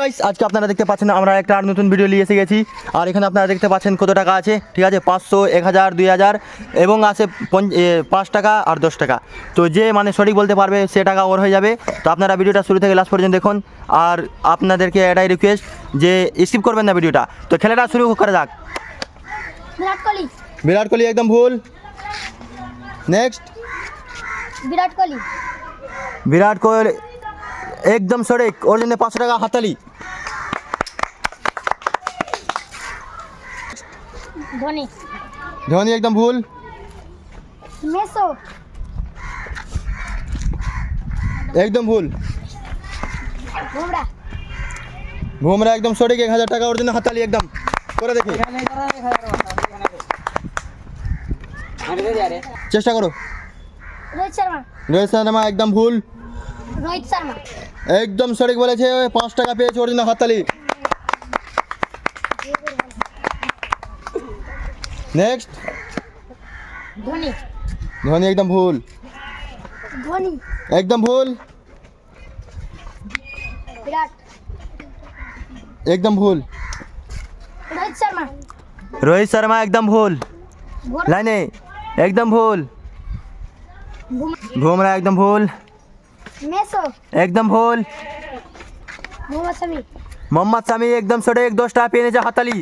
Guys, আজকে আপনারা দেখতে পাচ্ছেন আমরা একটা আর নতুন ভিডিও নিয়ে এসে গেছি। আর এখানে আপনারা দেখতে পাচ্ছেন কত টাকা আছে, ঠিক আছে, 500, 1000, 2000 এবং আছে 5 টাকা আর 10 টাকা। তো যে মানে সঠিক বলতে পারবে সে টাকা ওর হয়ে যাবে। তো আপনারা ভিডিওটা শুরু থেকে লাস্ট পর্যন্ত দেখুন। আর আপনাদেরকে এটাই রিকোয়েস্ট যে স্কিপ করবেন না ভিডিওটা। তো খেলাটা শুরু করা যাক। বিরাট কোহলি। বিরাট কোহলি একদম ভুল। নেক্সট। বিরাট কোহলি। বিরাট কোহলি একদম সঠিক, ওর জন্য 500 টাকা হাততালি। ধোনি। ধোনি একদম ভুল। মেসো। একদম ভুল। বুমরা। বুমরা একদম সঠিক, 1000 টাকা ওর জন্য হাততালি একদম করে দেখি। চেষ্টা করো। রোহিত শর্মা। রোহিত শর্মা একদম ভুল। রোহিত শর্মা। একদম সঠিক বলেছে, 5 টাকা পেয়েছে ওর জন্য হাততালি। নেক্সট। ধোনি। ধোনি একদম ভুল। ধোনি। একদম ভুল। বিরাট। একদম ভুল। রোহিত শর্মা। রোহিত শর্মা একদম ভুল। লাইনে একদম ভুল। বুমরা একদম ভুল। মেসো। একদম ভুল। মোহাম্মদ শামি। মোহাম্মদ শামি একদম সঠিক, 10 টাকা পেয়ে নিয়েছে হাততালি।